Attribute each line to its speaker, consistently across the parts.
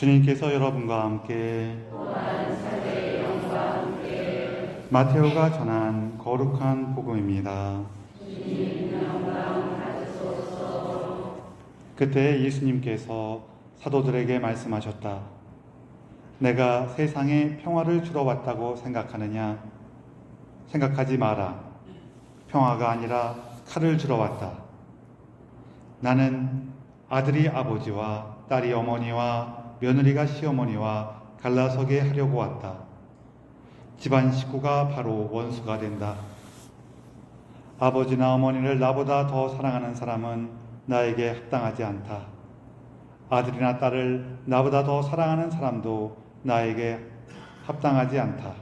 Speaker 1: 주님께서 여러분과 함께 마테오가 전한 거룩한 복음입니다. 그때 예수님께서 사도들에게 말씀하셨다. 내가 세상에 평화를 주러 왔다고 생각하느냐? 생각하지 마라. 평화가 아니라 칼을 주러 왔다. 나는 아들이 아버지와 딸이 어머니와 며느리가 시어머니와 갈라서게 하려고 왔다. 집안 식구가 바로 원수가 된다. 아버지나 어머니를 나보다 더 사랑하는 사람은 나에게 합당하지 않다. 아들이나 딸을 나보다 더 사랑하는 사람도 나에게 합당하지 않다.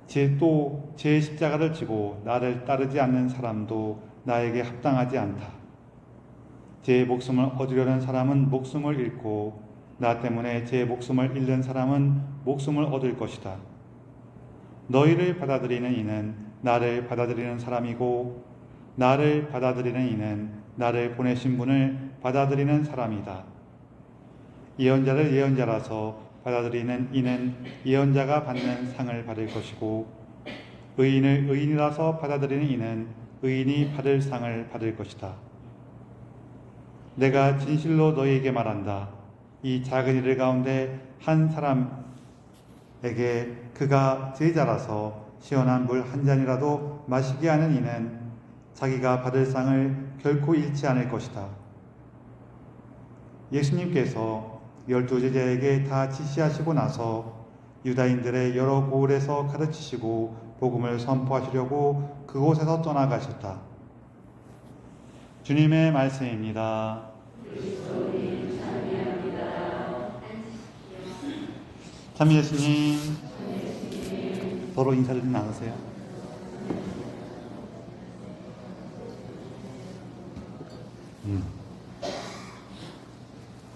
Speaker 1: 제 십자가를 지고 나를 따르지 않는 사람도 나에게 합당하지 않다. 제 목숨을 얻으려는 사람은 목숨을 잃고 나 때문에 제 목숨을 잃는 사람은 목숨을 얻을 것이다. 너희를 받아들이는 이는 나를 받아들이는 사람이고 나를 받아들이는 이는 나를 보내신 분을 받아들이는 사람이다. 예언자를 예언자라서 받아들이는 이는 예언자가 받는 상을 받을 것이고 의인을 의인이라서 받아들이는 이는 의인이 받을 상을 받을 것이다. 내가 진실로 너희에게 말한다. 이 작은 이들 가운데 한 사람에게 그가 제자라서 시원한 물 한 잔이라도 마시게 하는 이는 자기가 받을 상을 결코 잃지 않을 것이다. 예수님께서 12제자에게 다 지시하시고 나서 유다인들의 여러 고을에서 가르치시고 복음을 선포하시려고 그곳에서 떠나가셨다. 주님의 말씀입니다. 참 예수님, 서로 인사를 좀 나누세요.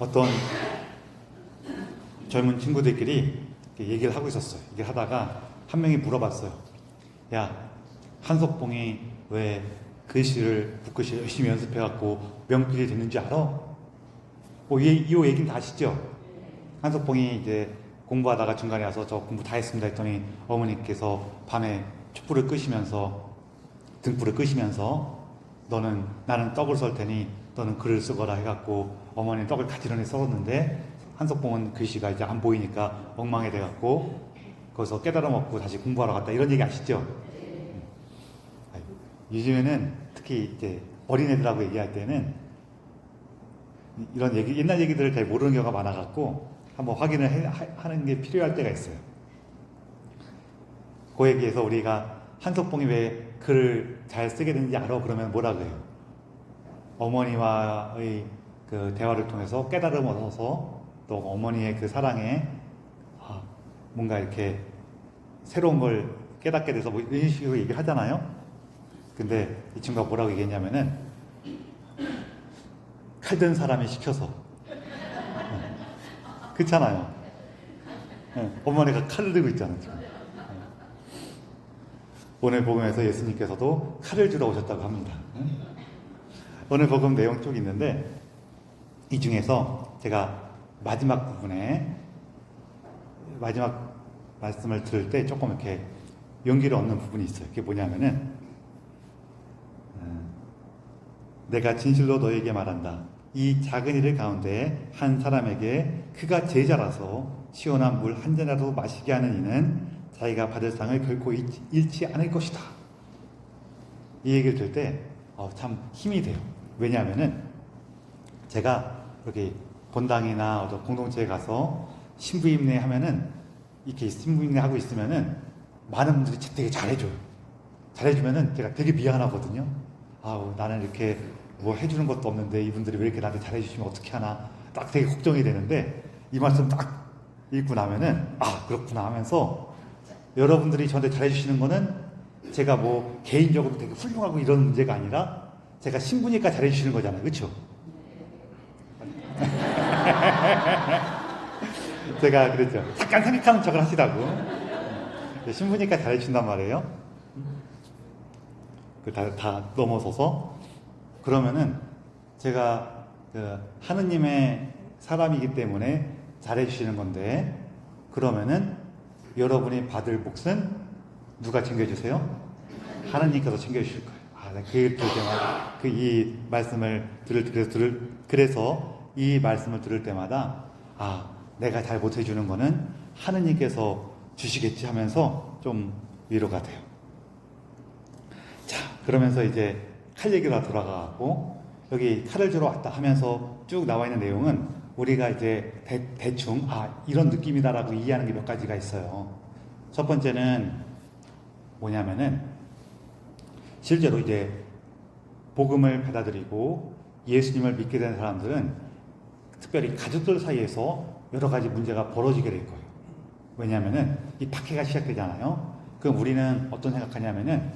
Speaker 1: 어떤 젊은 친구들끼리 얘기를 하고 있었어요. 얘기를 하다가 한 명이 물어봤어요. 야, 한석봉이 왜 글씨를 붓글씨 열심히 연습해갖고 명필이 됐는지 알아? 이 얘기는 다 아시죠? 한석봉이 이제 공부하다가 중간에 와서 저 공부 다 했습니다 했더니 어머니께서 밤에 촛불을 끄시면서 등불을 끄시면서 나는 떡을 썰 테니 너는 글을 쓰거라 해갖고 어머니는 떡을 가지런히 썰었는데 한석봉은 글씨가 이제 안 보이니까 엉망이 돼갖고 거기서 깨달아 먹고 다시 공부하러 갔다 이런 얘기 아시죠? 요즘에는 특히 이제 어린애들하고 얘기할 때는 이런 얘기, 옛날 얘기들을 잘 모르는 경우가 많아갖고 한번 확인을 하는 게 필요할 때가 있어요. 그 얘기에서 우리가 한석봉이 왜 글을 잘 쓰게 됐는지 알아? 그러면 뭐라고 해요? 어머니와의 그 대화를 통해서 깨달음을 얻어서 또 어머니의 그 사랑에 뭔가 이렇게 새로운 걸 깨닫게 돼서 뭐 이런 식으로 얘기를 하잖아요. 근데 이 친구가 뭐라고 얘기했냐면은 칼든 사람이 시켜서 그렇잖아요. 어머니가 칼을 들고 있잖아요. 지금. 오늘 복음에서 예수님께서도 칼을 주러 오셨다고 합니다. 오늘 복음 내용 쭉 있는데 이 중에서 제가 마지막 부분에 마지막 말씀을 들을 때 조금 이렇게 용기를 얻는 부분이 있어요. 그게 뭐냐면은 내가 진실로 너에게 말한다. 이 작은 이들 가운데 한 사람에게 그가 제자라서 시원한 물 한 잔이라도 마시게 하는 이는 자기가 받을 상을 결코 잃지 않을 것이다. 이 얘기를 들을 때 참 힘이 돼요. 왜냐하면은 제가 이렇게 본당이나 어떤 공동체에 가서 신부임례 하면은 이렇게 신부임례 하고 있으면은 많은 분들이 되게 잘해줘요. 잘해주면은 제가 되게 미안하거든요. 나는 이렇게 뭐 해주는 것도 없는데 이분들이 왜 이렇게 나한테 잘해주시면 어떻게 하나 딱 되게 걱정이 되는데 이 말씀 딱 읽고 나면은 그렇구나 하면서 여러분들이 저한테 잘해주시는 거는 제가 뭐 개인적으로 되게 훌륭하고 이런 문제가 아니라 제가 신부니까 잘해주시는 거잖아요. 그렇죠? 제가 그랬죠. 잠깐 생각하는 척을 하시라고. 신부니까 잘해주신단 말이에요. 다 넘어서서 그러면은 제가 하느님의 사람이기 때문에 잘해주시는 건데, 그러면은 여러분이 받을 몫은 누가 챙겨주세요? 하나님께서 챙겨주실 거예요. 이 말씀을 그래서 이 말씀을 들을 때마다, 내가 잘 못해주는 거는 하느님께서 주시겠지 하면서 좀 위로가 돼요. 자, 그러면서 이제 칼 얘기로 돌아가고, 여기 칼을 주러 왔다 하면서 쭉 나와 있는 내용은 우리가 이제 대충 이런 느낌이다라고 이해하는 게 몇 가지가 있어요. 첫 번째는 뭐냐면은, 실제로 이제 복음을 받아들이고 예수님을 믿게 된 사람들은 특별히 가족들 사이에서 여러 가지 문제가 벌어지게 될 거예요. 왜냐하면은 이 박해가 시작되잖아요. 그럼 우리는 어떤 생각하냐면은,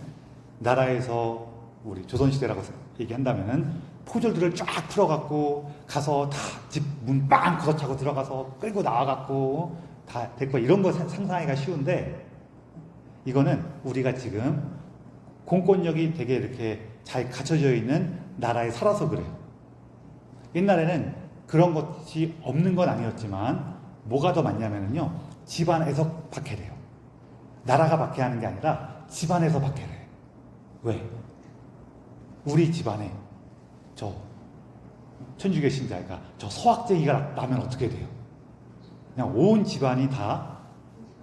Speaker 1: 나라에서 우리 조선시대라고 얘기한다면은 포졸들을 쫙 풀어갖고 가서 다 집 문 빵 걷어차고 들어가서 끌고 나와갖고 다 됐고, 이런 거 상상하기가 쉬운데, 이거는 우리가 지금 공권력이 되게 이렇게 잘 갖춰져 있는 나라에 살아서 그래요. 옛날에는 그런 것이 없는 건 아니었지만 뭐가 더 많냐면요, 집안에서 박해래요. 나라가 박해하는 게 아니라 집안에서 박해래요. 왜? 우리 집안에 저 천주교 신자가 저 서학쟁이가 나면 어떻게 돼요? 그냥 온 집안이 다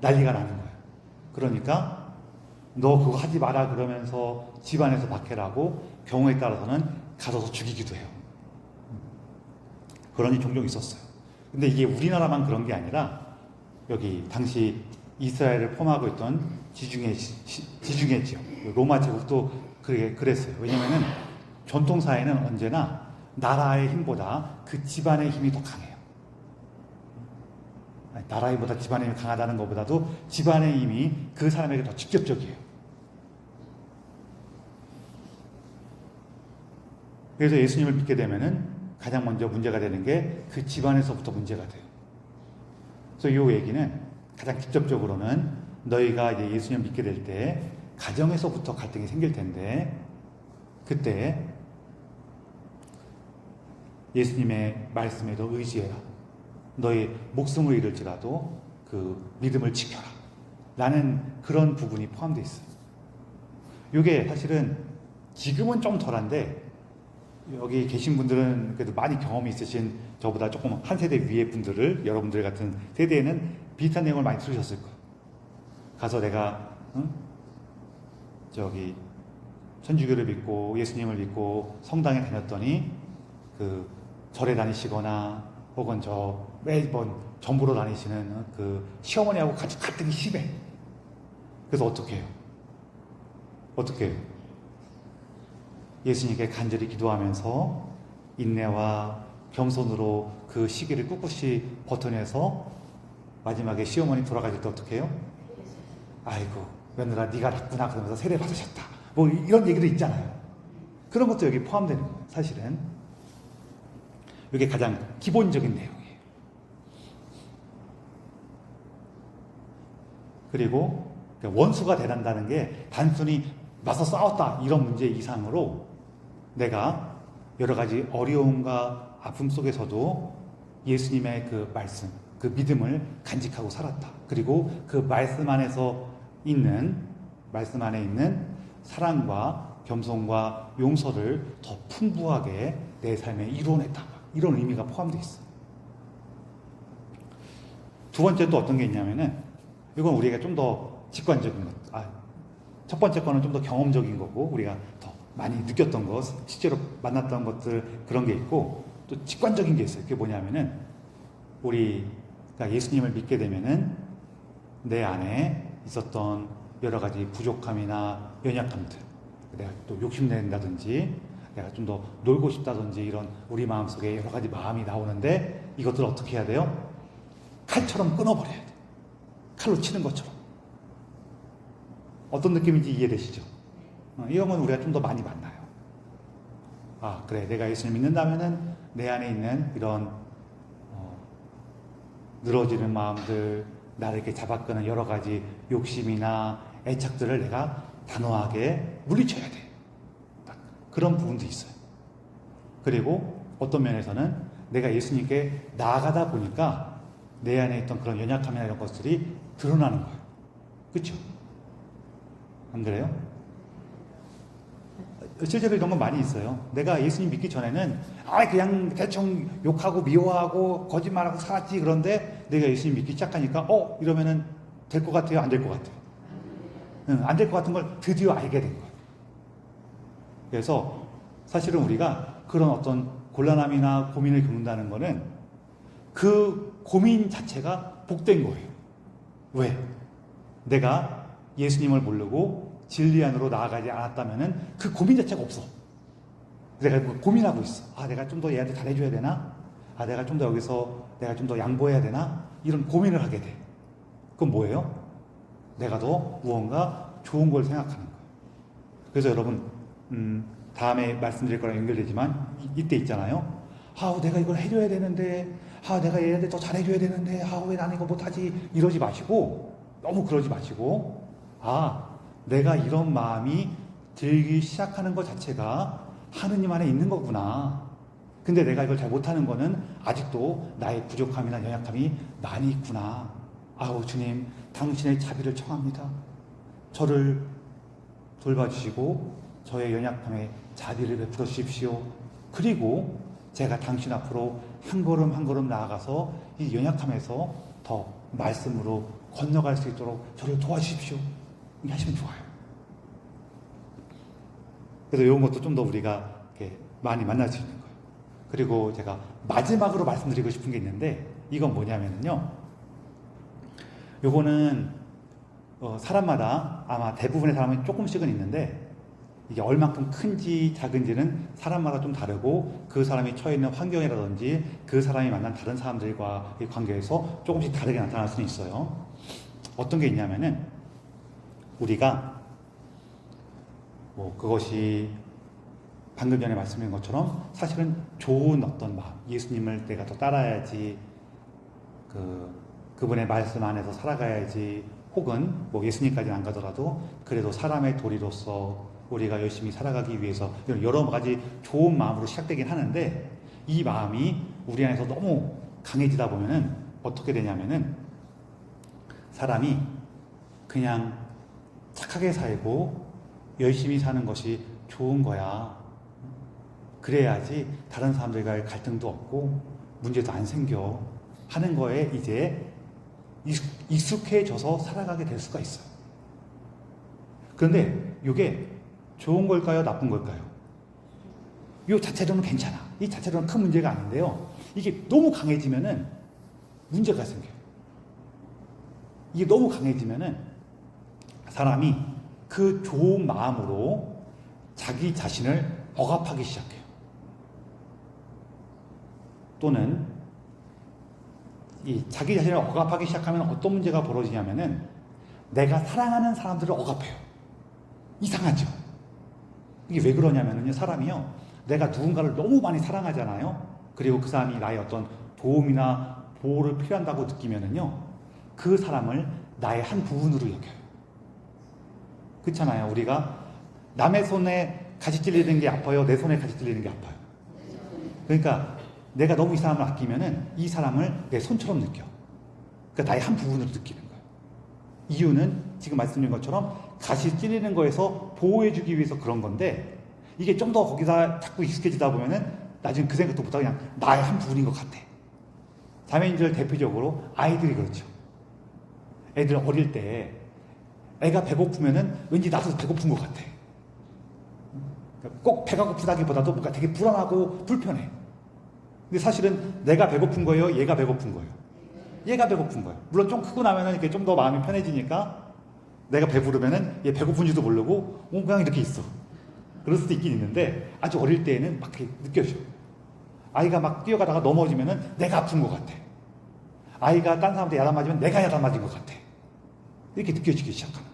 Speaker 1: 난리가 나는 거예요. 그러니까 너 그거 하지 마라 그러면서 집안에서 박해라고, 경우에 따라서는 가둬서 죽이기도 해요. 그런 일이 종종 있었어요. 근데 이게 우리나라만 그런 게 아니라 여기 당시 이스라엘을 포함하고 있던 지중해 지역, 로마 제국도 그랬어요. 왜냐면은 전통사회는 언제나 나라의 힘보다 그 집안의 힘이 더 강해요. 나라의 힘보다 집안의 힘이 강하다는 것보다도 집안의 힘이 그 사람에게 더 직접적이에요. 그래서 예수님을 믿게 되면은 가장 먼저 문제가 되는 게 그 집안에서부터 문제가 돼요. 그래서 이 얘기는 가장 직접적으로는 너희가 이제 예수님을 믿게 될 때 가정에서부터 갈등이 생길 텐데, 그때 예수님의 말씀에도 의지해라. 너희 목숨을 잃을지라도 그 믿음을 지켜라. 라는 그런 부분이 포함되어 있어요. 이게 사실은 지금은 좀 덜한데, 여기 계신 분들은 그래도 많이 경험이 있으신 저보다 조금 한 세대 위의 분들을, 여러분들 같은 세대에는 비슷한 내용을 많이 들으셨을 거예요. 가서 내가 저기 천주교를 믿고 예수님을 믿고 성당에 다녔더니 그 절에 다니시거나 혹은 저 매번 전부로 다니시는 그 시어머니하고 같이 갈등이 심해. 그래서 어떻게 해요? 예수님께 간절히 기도하면서 인내와 겸손으로 그 시기를 꿋꿋이 버텨내서 마지막에 시어머니 돌아가실 때 어떻게 해요? 아이고 며느라 네가 낫구나 그러면서 세례 받으셨다. 뭐 이런 얘기도 있잖아요. 그런 것도 여기 포함되는 거예요. 사실은 이게 가장 기본적인 내용이에요. 그리고 원수가 되란다는 게 단순히 맞서 싸웠다 이런 문제 이상으로, 내가 여러 가지 어려움과 아픔 속에서도 예수님의 그 말씀, 그 믿음을 간직하고 살았다. 그리고 그 말씀 안에 있는 사랑과 겸손과 용서를 더 풍부하게 내 삶에 이루어냈다. 이런 의미가 포함되어 있어요. 두 번째 또 어떤 게 있냐면은, 이건 우리가 좀 더 직관적인 것. 첫 번째 거는 좀 더 경험적인 거고, 우리가 더 많이 느꼈던 것, 실제로 만났던 것들, 그런 게 있고, 또 직관적인 게 있어요. 그게 뭐냐면은, 우리가 예수님을 믿게 되면은 내 안에 있었던 여러 가지 부족함이나 연약함들, 내가 또 욕심낸다든지, 내가 좀 더 놀고 싶다든지, 이런 우리 마음속에 여러 가지 마음이 나오는데, 이것들을 어떻게 해야 돼요? 칼처럼 끊어버려야 돼요. 칼로 치는 것처럼. 어떤 느낌인지 이해되시죠? 이런 건 우리가 좀 더 많이 만나요. 그래, 내가 예수를 믿는다면은 내 안에 있는 이런 늘어지는 마음들, 나를 이렇게 잡아끄는 여러 가지 욕심이나 애착들을 내가 단호하게 물리쳐야 돼. 그런 부분도 있어요. 그리고 어떤 면에서는 내가 예수님께 나아가다 보니까 내 안에 있던 그런 연약함이나 이런 것들이 드러나는 거예요. 그렇죠? 안 그래요? 실제로 이런 건 많이 있어요. 내가 예수님 믿기 전에는 그냥 대충 욕하고 미워하고 거짓말하고 살았지. 그런데 내가 예수님 믿기 시작하니까 이러면은 될 것 같아요? 안 될 것 같아요? 안 될 것 같은 걸 드디어 알게 된 거예요. 그래서 사실은 우리가 그런 어떤 곤란함이나 고민을 겪는다는 거는 그 고민 자체가 복된 거예요. 왜? 내가 예수님을 모르고 진리 안으로 나아가지 않았다면은 그 고민 자체가 없어. 내가 고민하고 있어. 내가 좀 더 얘한테 잘해줘야 되나? 내가 좀 더 여기서 내가 좀 더 양보해야 되나? 이런 고민을 하게 돼. 그건 뭐예요? 내가 더 무언가 좋은 걸 생각하는 거예요. 그래서 여러분, 다음에 말씀드릴 거랑 연결되지만 이때 있잖아요. 내가 이걸 해줘야 되는데, 내가 얘한테 더 잘해줘야 되는데, 왜 나는 이거 못하지? 이러지 마시고, 너무 그러지 마시고, 내가 이런 마음이 들기 시작하는 것 자체가 하느님 안에 있는 거구나. 근데 내가 이걸 잘 못하는 거는 아직도 나의 부족함이나 연약함이 많이 있구나. 주님, 당신의 자비를 청합니다. 저를 돌봐주시고 저의 연약함에 자비를 베풀어 주십시오. 그리고 제가 당신 앞으로 한 걸음 한 걸음 나아가서 이 연약함에서 더 말씀으로 건너갈 수 있도록 저를 도와주십시오. 이렇게 하시면 좋아요. 그래서 이런 것도 좀 더 우리가 이렇게 많이 만날 수 있는 거예요. 그리고 제가 마지막으로 말씀드리고 싶은 게 있는데 이건 뭐냐면요. 요거는 사람마다 아마 대부분의 사람은 조금씩은 있는데 이게 얼만큼 큰지 작은지는 사람마다 좀 다르고 그 사람이 처해 있는 환경이라든지 그 사람이 만난 다른 사람들과의 관계에서 조금씩 다르게 나타날 수는 있어요. 어떤 게 있냐면은 우리가 그것이 방금 전에 말씀드린 것처럼 사실은 좋은 어떤 마음, 예수님을 내가 더 따라야지, 그분의 말씀 안에서 살아가야지, 혹은 예수님까지는 안 가더라도 그래도 사람의 도리로서 우리가 열심히 살아가기 위해서 이런 여러 가지 좋은 마음으로 시작되긴 하는데 이 마음이 우리 안에서 너무 강해지다 보면은 어떻게 되냐면은 사람이 그냥 착하게 살고 열심히 사는 것이 좋은 거야. 그래야지 다른 사람들과의 갈등도 없고 문제도 안 생겨 하는 거에 이제 익숙해져서 살아가게 될 수가 있어요. 그런데 이게 좋은 걸까요? 나쁜 걸까요? 이 자체로는 괜찮아. 이 자체로는 큰 문제가 아닌데요. 이게 너무 강해지면은 문제가 생겨요. 이게 너무 강해지면은 사람이 그 좋은 마음으로 자기 자신을 억압하기 시작해요. 또는 이 자기 자신을 억압하기 시작하면 어떤 문제가 벌어지냐면은 내가 사랑하는 사람들을 억압해요. 이상하죠? 이게 왜 그러냐면요. 사람이요. 내가 누군가를 너무 많이 사랑하잖아요. 그리고 그 사람이 나의 어떤 도움이나 보호를 필요한다고 느끼면은요. 그 사람을 나의 한 부분으로 여겨요. 그렇잖아요. 우리가 남의 손에 가시 찔리는 게 아파요? 내 손에 가시 찔리는 게 아파요? 그러니까 내가 너무 이 사람을 아끼면은 이 사람을 내 손처럼 느껴. 그러니까 나의 한 부분으로 느끼는 거예요. 이유는 지금 말씀드린 것처럼 가시 찔리는 거에서 보호해주기 위해서 그런 건데 이게 좀 더 거기다 자꾸 익숙해지다 보면은 나중에 그 생각도 못하고 그냥 나의 한 부분인 것 같아. 자매인들 대표적으로 아이들이 그렇죠. 애들 어릴 때 애가 배고프면은 왠지 나도 배고픈 것 같아. 꼭 배가 고프다기보다도 뭔가 되게 불안하고 불편해. 근데 사실은 내가 배고픈 거예요? 얘가 배고픈 거예요? 얘가 배고픈 거예요. 물론 좀 크고 나면은 이렇게 좀 더 마음이 편해지니까 내가 배부르면은 얘 배고픈지도 모르고 그냥 이렇게 있어. 그럴 수도 있긴 있는데 아주 어릴 때에는 막 이렇게 느껴져. 아이가 막 뛰어가다가 넘어지면은 내가 아픈 것 같아. 아이가 딴 사람한테 야단 맞으면 내가 야단 맞은 것 같아. 이렇게 느껴지기 시작하는 거예요.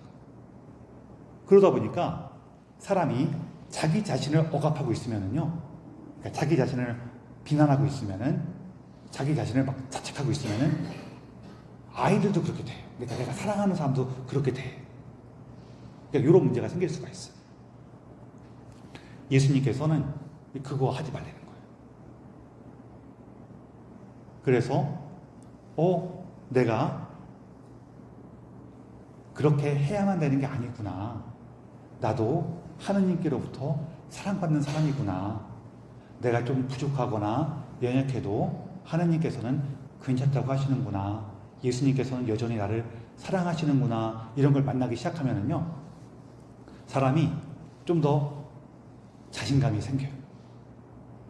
Speaker 1: 그러다 보니까 사람이 자기 자신을 억압하고 있으면은요, 그러니까 자기 자신을 비난하고 있으면은, 자기 자신을 막 자책하고 있으면은, 아이들도 그렇게 돼요. 그러니까 내가 사랑하는 사람도 그렇게 돼. 그러니까 이런 문제가 생길 수가 있어요. 예수님께서는 그거 하지 말라는 거예요. 그래서 내가 그렇게 해야만 되는 게 아니구나. 나도 하느님께로부터 사랑받는 사람이구나. 내가 좀 부족하거나 연약해도 하느님께서는 괜찮다고 하시는구나. 예수님께서는 여전히 나를 사랑하시는구나. 이런 걸 만나기 시작하면은요, 사람이 좀 더 자신감이 생겨요.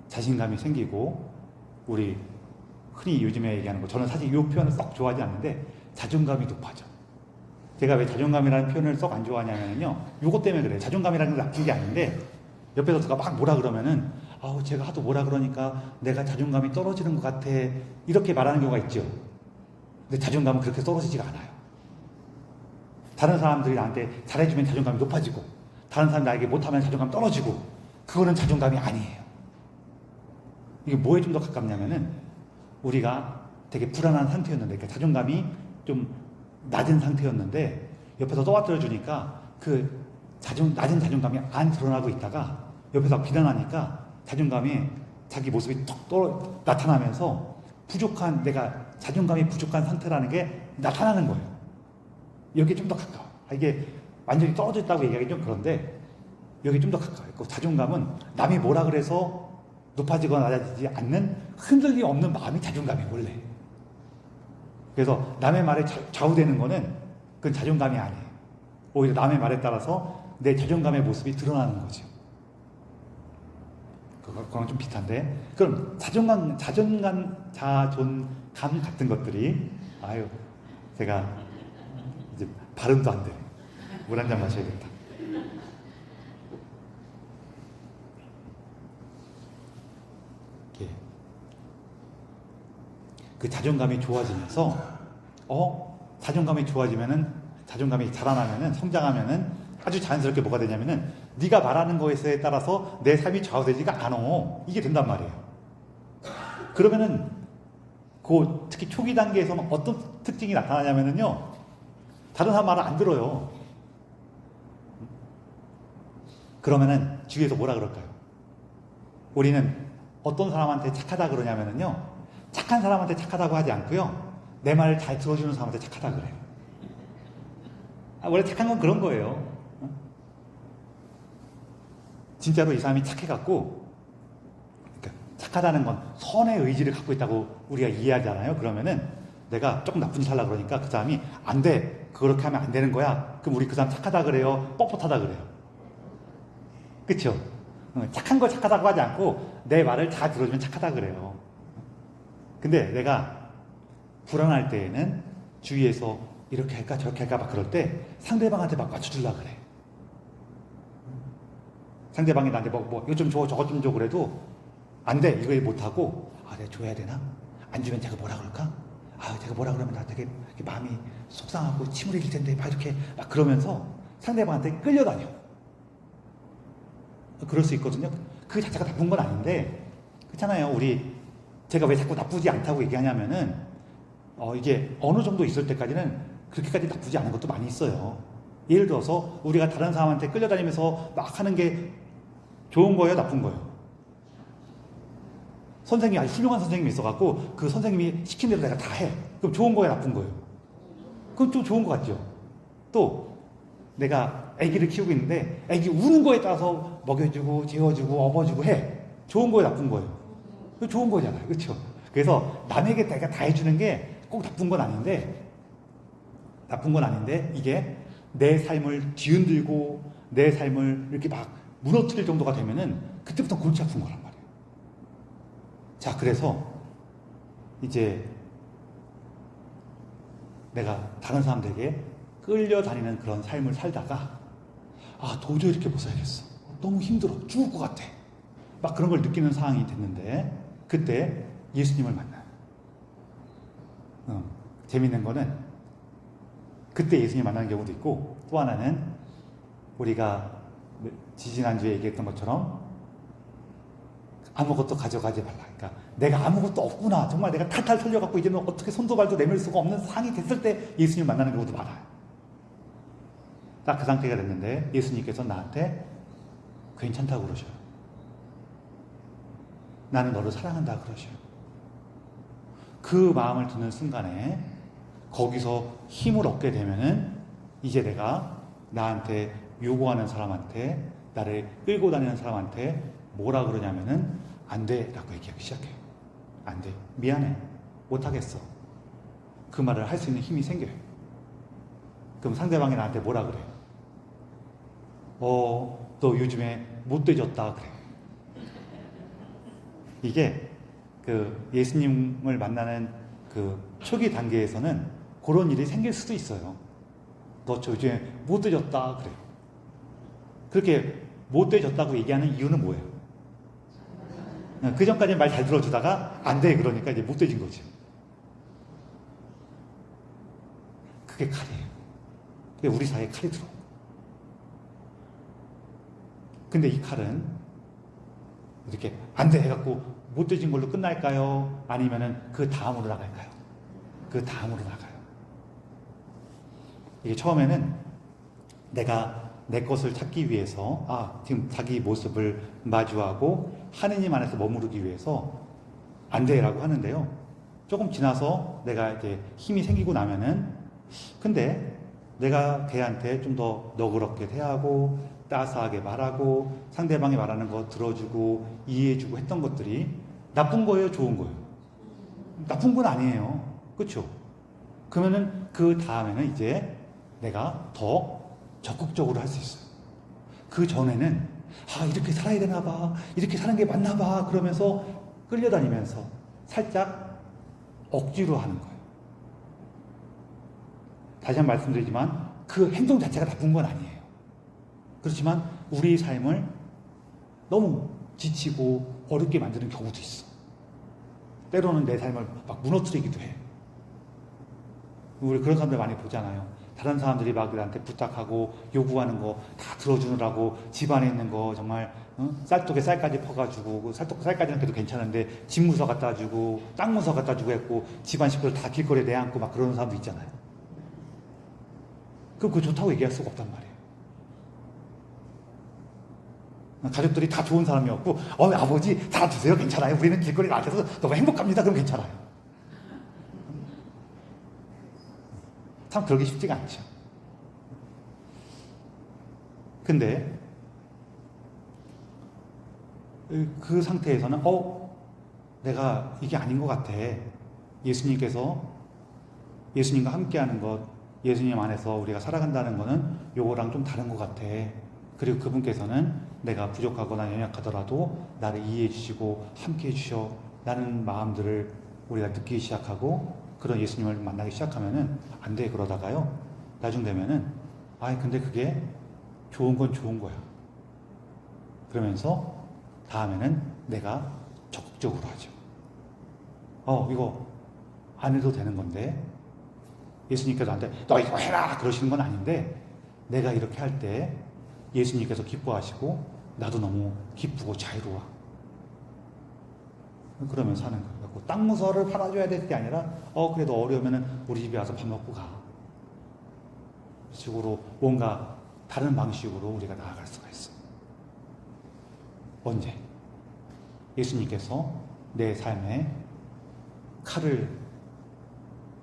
Speaker 1: 자신감이 생기고, 우리 흔히 요즘에 얘기하는 거, 저는 사실 이 표현을 썩 좋아하지 않는데 자존감이 높아져. 제가 왜 자존감이라는 표현을 썩 안 좋아하냐면요, 요것 때문에 그래요. 자존감이라는 게 나쁜 게 아닌데 옆에서 누가 막 뭐라 그러면은 제가 하도 뭐라 그러니까 내가 자존감이 떨어지는 것 같아, 이렇게 말하는 경우가 있죠. 근데 자존감은 그렇게 떨어지지가 않아요. 다른 사람들이 나한테 잘해주면 자존감이 높아지고, 다른 사람이 나에게 못하면 자존감 떨어지고, 그거는 자존감이 아니에요. 이게 뭐에 좀 더 가깝냐면은, 우리가 되게 불안한 상태였는데, 그러니까 자존감이 좀 낮은 상태였는데 옆에서 떠받들어 주니까 그 낮은 자존감이 안 드러나고 있다가 옆에서 비난하니까 자존감이 자기 모습이 툭 나타나면서 내가 자존감이 부족한 상태라는 게 나타나는 거예요. 여기에 좀 더 가까워. 이게 완전히 떨어져 있다고 얘기하기 좀 그런데 여기 좀 더 가까워요. 그 자존감은 남이 뭐라 그래서 높아지거나 낮아지지 않는 흔들림 없는 마음이 자존감이 원래. 그래서 남의 말에 좌우되는 거는 그건 자존감이 아니에요. 오히려 남의 말에 따라서 내 자존감의 모습이 드러나는 거죠. 그거랑 좀 비슷한데, 그럼 자존감 같은 것들이, 제가 이제 발음도 안 돼. 물 한 잔 마셔야겠다. 그 자존감이 좋아지면서, 자존감이 좋아지면은, 자존감이 자라나면은, 성장하면은 아주 자연스럽게 뭐가 되냐면은, 네가 말하는 것에 따라서 내 삶이 좌우되지가 않아. 이게 된단 말이에요. 그러면은 특히 초기 단계에서는 어떤 특징이 나타나냐면은요, 다른 사람 말을 안 들어요. 그러면은 주위에서 뭐라 그럴까요? 우리는 어떤 사람한테 착하다 그러냐면은요, 착한 사람한테 착하다고 하지 않고요, 내 말을 잘 들어주는 사람한테 착하다 그래요. 원래 착한 건 그런 거예요. 진짜로 이 사람이 착해갖고, 그러니까 착하다는 건 선의 의지를 갖고 있다고 우리가 이해하잖아요. 그러면은 내가 조금 나쁜 짓 하려고 그러니까 그 사람이 안 돼, 그렇게 하면 안 되는 거야. 그럼 우리 그 사람 착하다 그래요, 뻣뻣하다 그래요? 그쵸? 착한 걸 착하다고 하지 않고 내 말을 잘 들어주면 착하다 그래요. 근데 내가 불안할 때에는 주위에서 이렇게 할까 저렇게 할까 막 그럴 때 상대방한테 막 맞춰주려고 그래. 상대방이 나한테 이거 좀 줘 저거 좀 줘 그래도 안 돼, 이거 못하고, 내가 줘야 되나? 안 주면 제가 뭐라 그럴까? 제가 뭐라 그러면 나 되게 마음이 속상하고 침을 흘릴 텐데, 막 이렇게 막 그러면서 상대방한테 끌려다녀. 그럴 수 있거든요. 그 자체가 나쁜 건 아닌데, 그렇잖아요. 제가 왜 자꾸 나쁘지 않다고 얘기하냐면은, 이게 어느 정도 있을 때까지는 그렇게까지 나쁘지 않은 것도 많이 있어요. 예를 들어서 우리가 다른 사람한테 끌려다니면서 막 하는 게 좋은 거예요, 나쁜 거예요? 선생님이 아주 훌륭한 선생님이 있어갖고 그 선생님이 시킨 대로 내가 다 해. 그럼 좋은 거예요, 나쁜 거예요? 그건 좀 좋은 거 같죠? 또 내가 아기를 키우고 있는데 아기 우는 거에 따라서 먹여주고 재워주고 업어주고 해. 좋은 거예요, 나쁜 거예요? 그거 좋은 거잖아요, 그렇죠? 그래서 남에게 내가 다 해주는 게 꼭 나쁜 건 아닌데 이게 내 삶을 뒤흔들고 내 삶을 이렇게 막 무너뜨릴 정도가 되면은 그때부터 골치 아픈 거란 말이에요. 자, 그래서 이제 내가 다른 사람들에게 끌려다니는 그런 삶을 살다가 도저히 이렇게 못 살겠어, 너무 힘들어, 죽을 것 같아, 막 그런 걸 느끼는 상황이 됐는데 그때 예수님을 만나요. 재밌는 거는 그때 예수님 만나는 경우도 있고, 또 하나는 우리가 지지난주에 얘기했던 것처럼 아무것도 가져가지 말라. 그러니까 내가 아무것도 없구나, 정말 내가 탈탈 털려갖고 이제는 어떻게 손도 발도 내밀 수가 없는 상황이 됐을 때 예수님 만나는 경우도 많아요. 딱 그 상태가 됐는데 예수님께서 나한테 괜찮다고 그러셔요. 나는 너를 사랑한다 그러셔요. 그 마음을 드는 순간에 거기서 힘을 얻게 되면은 이제 내가 나한테 요구하는 사람한테, 나를 끌고 다니는 사람한테 뭐라 그러냐면은 안 돼 라고 얘기하기 시작해요. 안 돼, 미안해, 못하겠어. 그 말을 할 수 있는 힘이 생겨요. 그럼 상대방이 나한테 뭐라 그래요? 너 요즘에 못돼졌다 그래. 이게 그 예수님을 만나는 그 초기 단계에서는 그런 일이 생길 수도 있어요. 너 요즘에 못돼졌다 그래. 그렇게 못돼졌다고 얘기하는 이유는 뭐예요? 그 전까지는 말 잘 들어주다가 안 돼 그러니까 이제 못돼진 거죠. 그게 칼이에요. 그게 우리 사이에 칼이 들어. 근데 이 칼은 이렇게 안 돼 해갖고 못돼진 걸로 끝날까요? 아니면은 그 다음으로 나갈까요? 그 다음으로 나가요. 이게 처음에는 내가 내 것을 찾기 위해서 지금 자기 모습을 마주하고 하느님 안에서 머무르기 위해서 안 돼라고 하는데요. 조금 지나서 내가 이제 힘이 생기고 나면은 근데 내가 걔한테 좀 더 너그럽게 대하고 따스하게 말하고 상대방이 말하는 거 들어주고 이해해주고 했던 것들이 나쁜 거예요, 좋은 거예요? 나쁜 건 아니에요. 그렇죠? 그러면은 그 다음에는 이제 내가 더 적극적으로 할 수 있어요. 그 전에는 이렇게 살아야 되나 봐, 이렇게 사는 게 맞나 봐 그러면서 끌려다니면서 살짝 억지로 하는 거예요. 다시 한번 말씀드리지만 그 행동 자체가 나쁜 건 아니에요. 그렇지만 우리 삶을 너무 지치고 어렵게 만드는 경우도 있어. 때로는 내 삶을 막 무너뜨리기도 해. 우리 그런 사람들 많이 보잖아요. 다른 사람들이 막 나한테 부탁하고 요구하는 거 다 들어주느라고 집안에 있는 거 정말 쌀독에 쌀까지 퍼가지고 그 쌀까지는 그래도 괜찮은데 집 문서 갖다 주고 땅 문서 갖다 주고 했고 집안 식구들 다 길거리에 내앉고 막 그러는 사람도 있잖아요. 그거 좋다고 얘기할 수가 없단 말이에요. 가족들이 다 좋은 사람이었고 아버지 다 드세요 괜찮아요. 우리는 길거리 나가서 너무 행복합니다. 그럼 괜찮아요. 참 그러기 쉽지가 않죠. 근데 그 상태에서는 내가 이게 아닌 것 같아. 예수님과 함께하는 것, 예수님 안에서 우리가 살아간다는 거는 요거랑 좀 다른 것 같아. 그리고 그분께서는 내가 부족하거나 연약하더라도 나를 이해해 주시고 함께해 주셔 라는 마음들을 우리가 느끼기 시작하고 그런 예수님을 만나기 시작하면은 안 돼 그러다가요 나중 되면은 근데 그게 좋은 건 좋은 거야 그러면서 다음에는 내가 적극적으로 하죠. 이거 안 해도 되는 건데 예수님께서 나한테 너 이거 해라 그러시는 건 아닌데 내가 이렇게 할 때 예수님께서 기뻐하시고 나도 너무 기쁘고 자유로워. 그러면서 하는 거예요. 땅 문서를 팔아줘야 될 게 아니라 그래도 어려우면은 우리 집에 와서 밥 먹고 가. 식으로 뭔가 다른 방식으로 우리가 나아갈 수가 있어. 언제? 예수님께서 내 삶에 칼을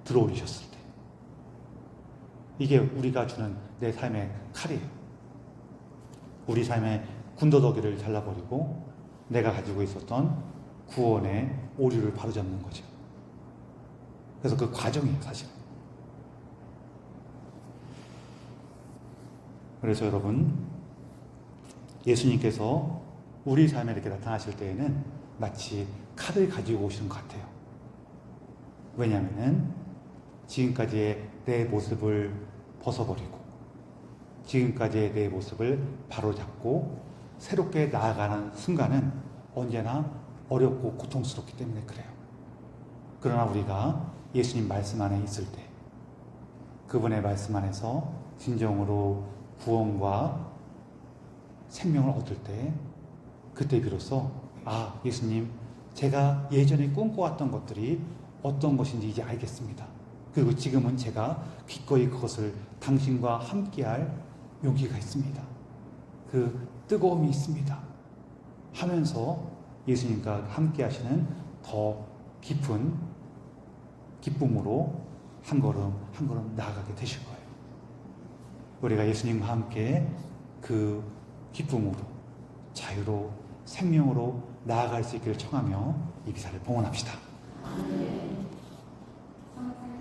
Speaker 1: 들어올리셨을 때. 이게 우리가 주는 내 삶의 칼이에요. 우리 삶의 군더더기를 잘라버리고 내가 가지고 있었던 구원의 오류를 바로잡는 거죠. 그래서 그 과정이에요, 사실. 그래서 여러분, 예수님께서 우리 삶에 이렇게 나타나실 때에는 마치 칼을 가지고 오시는 것 같아요. 왜냐하면 지금까지의 내 모습을 벗어버리고 지금까지의 내 모습을 바로잡고 새롭게 나아가는 순간은 언제나 어렵고 고통스럽기 때문에 그래요. 그러나 우리가 예수님 말씀 안에 있을 때 그분의 말씀 안에서 진정으로 구원과 생명을 얻을 때 그때 비로소 예수님 제가 예전에 꿈꿔왔던 것들이 어떤 것인지 이제 알겠습니다. 그리고 지금은 제가 기꺼이 그것을 당신과 함께할 용기가 있습니다. 그 뜨거움이 있습니다. 하면서 예수님과 함께 하시는 더 깊은 기쁨으로 한 걸음 한 걸음 나아가게 되실 거예요. 우리가 예수님과 함께 그 기쁨으로, 자유로, 생명으로 나아갈 수 있기를 청하며 이 기사를 봉헌합시다.